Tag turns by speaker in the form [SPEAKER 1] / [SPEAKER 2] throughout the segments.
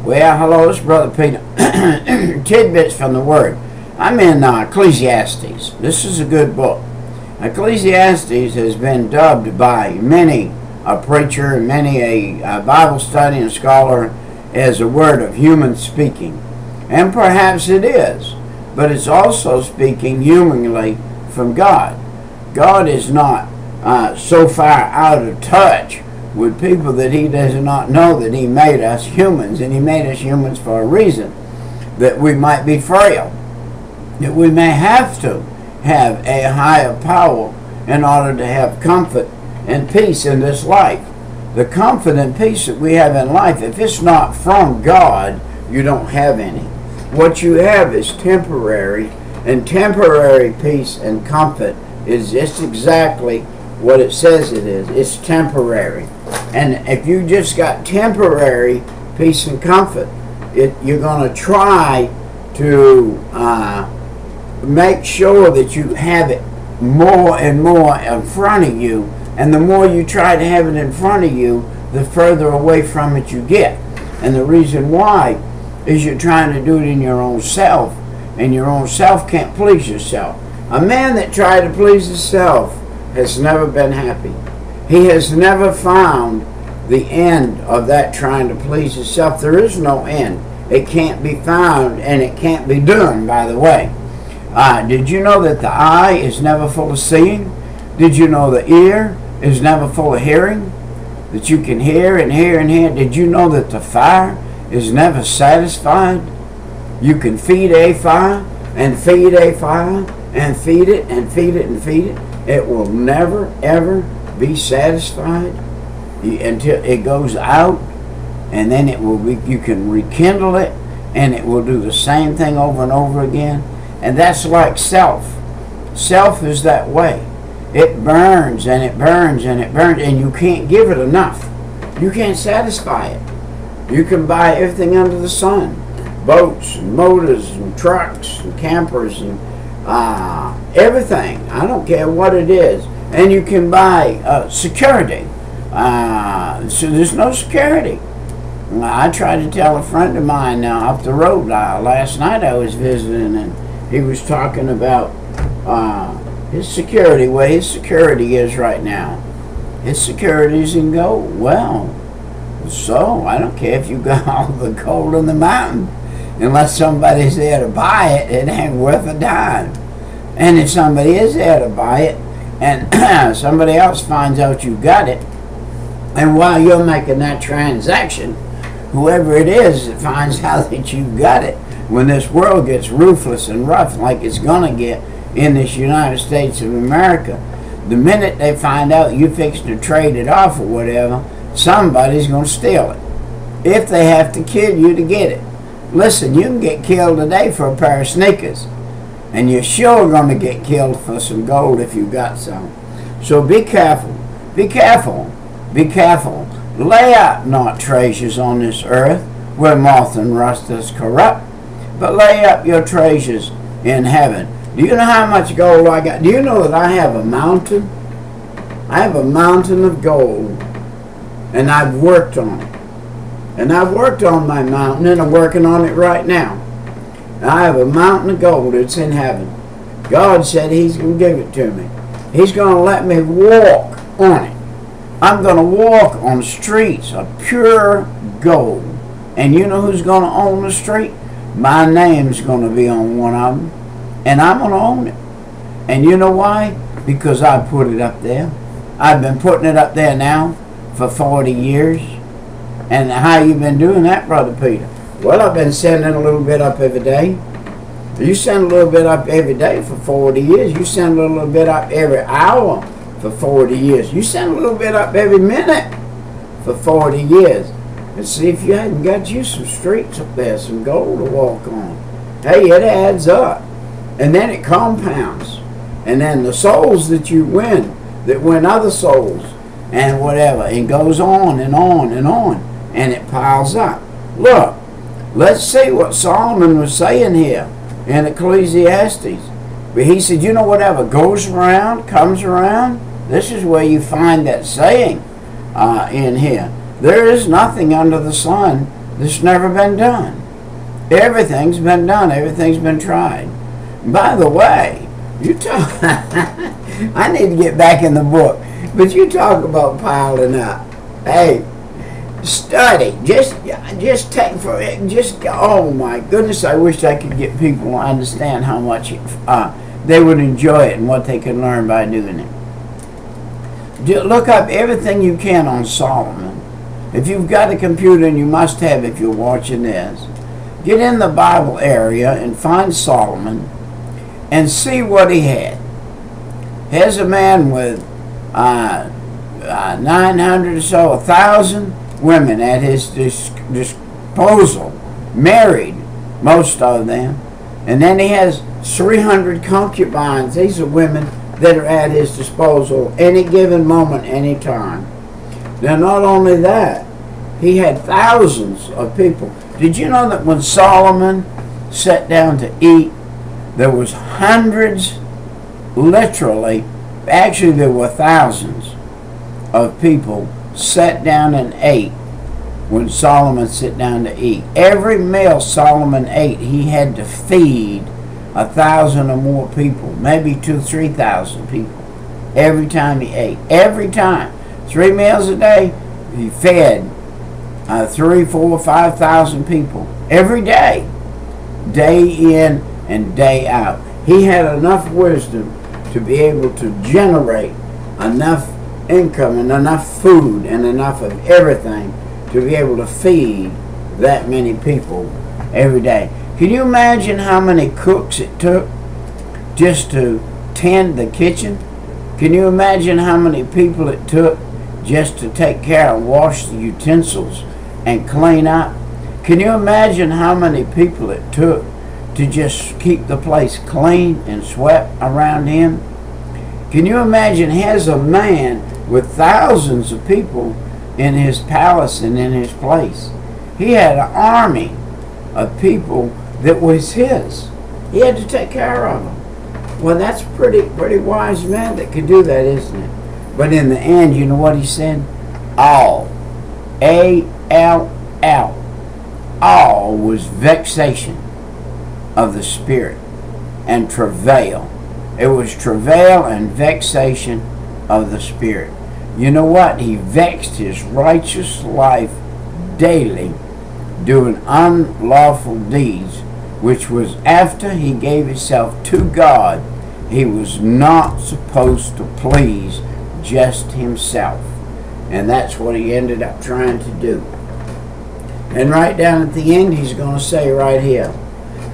[SPEAKER 1] Well, hello, it's Brother Peter. Tidbits from the Word. I'm in Ecclesiastes. This is a good book. Ecclesiastes has been dubbed by many a preacher and many a Bible study and scholar as a word of human speaking. And perhaps it is, but it's also speaking humanly from God. God is not so far out of touch with people that he does not know that he made us humans, and he made us humans for a reason, that we might be frail, that we may have to have a higher power in order to have comfort and peace in this life. The comfort and peace that we have in life, if it's not from God, you don't have any. What you have is temporary, and temporary peace and comfort is just exactly what it says it is. It's temporary. And if you just got temporary peace and comfort, you're going to try to make sure that you have it more and more in front of you. And the more you try to have it in front of you, the further away from it you get. And the reason why is you're trying to do it in your own self, and your own self can't please yourself. A man that tried to please himself has never been happy. He has never found the end of that trying to please himself. There is no end. It can't be found, and it can't be done, by the way. Did you know that the eye is never full of seeing? Did you know the ear is never full of hearing? That you can hear and hear and hear? Did you know that the fire is never satisfied? You can feed a fire and feed a fire and feed it and feed it and feed it. It will never ever be satisfied until it goes out, and then it will be, you can rekindle it, and it will do the same thing over and over again. And that's like self. Self is that way. It burns and it burns and it burns, and you can't give it enough. You can't satisfy it. You can buy everything under the sun. Boats and motors and trucks and campers and everything. I don't care what it is. And you can buy security. So there's no security. I tried to tell a friend of mine up the road last night. I was visiting, and he was talking about his security, where his security is right now. His security is in gold. Well, so I don't care if you got all the gold in the mountain. Unless somebody's there to buy it, it ain't worth a dime. And if somebody is there to buy it, and somebody else finds out you got it, and while you're making that transaction, whoever it is that finds out that you got it, when this world gets ruthless and rough like it's going to get in this United States of America, the minute they find out you fixing to trade it off or whatever, somebody's going to steal it. If they have to kill you to get it. Listen, you can get killed today for a pair of sneakers, and you're sure going to get killed for some gold if you got some. So be careful. Be careful. Be careful. Lay up not treasures on this earth, where moth and rust does corrupt, but lay up your treasures in heaven. Do you know how much gold I got? Do you know that I have a mountain? I have a mountain of gold, and I've worked on it. And I've worked on my mountain, and I'm working on it right now. I have a mountain of gold. It's in heaven. God said he's going to give it to me. He's going to let me walk on it. I'm going to walk on streets of pure gold. And you know who's going to own the street? My name's going to be on one of them. And I'm going to own it. And you know why? Because I put it up there. I've been putting it up there now for 40 years. And how you been doing that, Brother Peter? Well, I've been sending a little bit up every day. You send a little bit up every day for 40 years. You send a little bit up every hour for 40 years. You send a little bit up every minute for 40 years. And see if you hadn't got you some streets up there, some gold to walk on. Hey, it adds up. And then it compounds. And then the souls that you win, that win other souls, and whatever, it goes on and on and on. And it piles up. Look, let's see what Solomon was saying here in Ecclesiastes. But he said, you know, whatever goes around, comes around. This is where you find that saying in here. There is nothing under the sun This has never been done. Everything's been done. Everything's been tried. By the way, you talk. I need to get back in the book, but you talk about piling up. Hey, study. Just take for it. Oh my goodness! I wish I could get people to understand how much they would enjoy it and what they could learn by doing it. Look up everything you can on Solomon. If you've got a computer, and you must have if you're watching this, get in the Bible area and find Solomon and see what he had. Here's a man with 900 or so, 1,000 women at his disposal, married, most of them. And then he has 300 concubines. These are women that are at his disposal any given moment, any time. Now, not only that, he had thousands of people. Did you know that when Solomon sat down to eat, there was hundreds, literally, actually there were thousands of people sat down and ate when Solomon sat down to eat. Every meal Solomon ate, he had to feed 1,000 or more people, maybe 2,000 or 3,000 people, every time he ate. Every time. 3 meals a day, he fed 3,000, 4,000, 5,000 people every day, day in and day out. He had enough wisdom to be able to generate enough income and enough food and enough of everything to be able to feed that many people every day. Can you imagine how many cooks it took just to tend the kitchen? Can you imagine how many people it took just to take care of wash the utensils and clean up? Can you imagine how many people it took to just keep the place clean and swept around him? Can you imagine, here's a man with thousands of people in his palace and in his place. He had an army of people that was his. He had to take care of them. Well, that's pretty wise man that could do that, isn't it? But in the end, you know what he said? All. A-L-L. All was vexation of the spirit and travail. It was travail and vexation of the spirit. You know what? He vexed his righteous life daily, doing unlawful deeds, which was after he gave himself to God. He was not supposed to please just himself. And that's what he ended up trying to do. And right down at the end, he's going to say right here,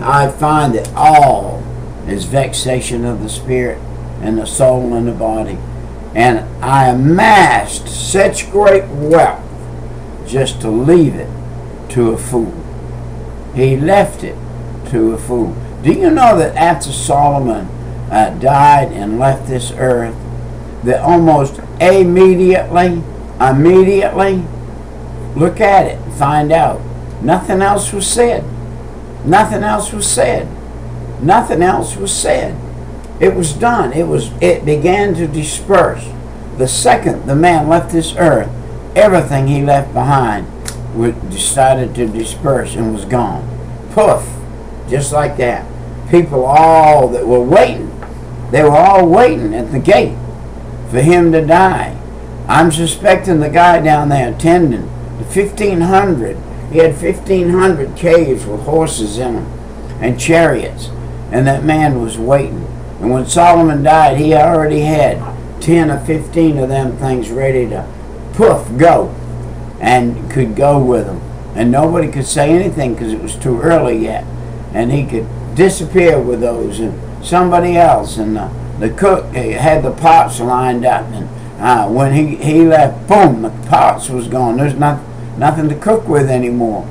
[SPEAKER 1] I find that all is vexation of the spirit and the soul and the body. And I amassed such great wealth just to leave it to a fool. He left it to a fool. Do you know that after Solomon died and left this earth, that almost immediately, look at it and find out, nothing else was said. Nothing else was said. Nothing else was said. It was done. It began to disperse. The second the man left this earth, everything he left behind decided to disperse and was gone. Poof. Just like that. People all that were waiting, they were all waiting at the gate for him to die. I'm suspecting the guy down there attending the 1,500. He had 1,500 caves with horses in them and chariots. And that man was waiting. And when Solomon died, he already had 10 or 15 of them things ready to poof, go. And could go with them. And nobody could say anything because it was too early yet. And he could disappear with those. And somebody else. And the cook had the pots lined up. And when he left, boom, the pots was gone. There's nothing to cook with anymore.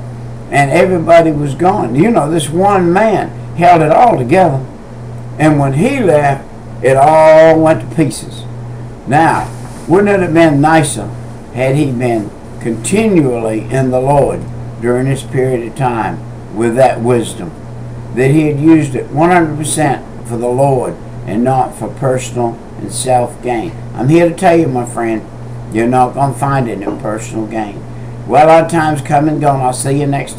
[SPEAKER 1] And everybody was gone. You know, this one man held it all together. And when he left, it all went to pieces. Now, wouldn't it have been nicer had he been continually in the Lord during this period of time with that wisdom? That he had used it 100% for the Lord and not for personal and self-gain. I'm here to tell you, my friend, you're not going to find it in personal gain. Well, our time's come and gone. I'll see you next time.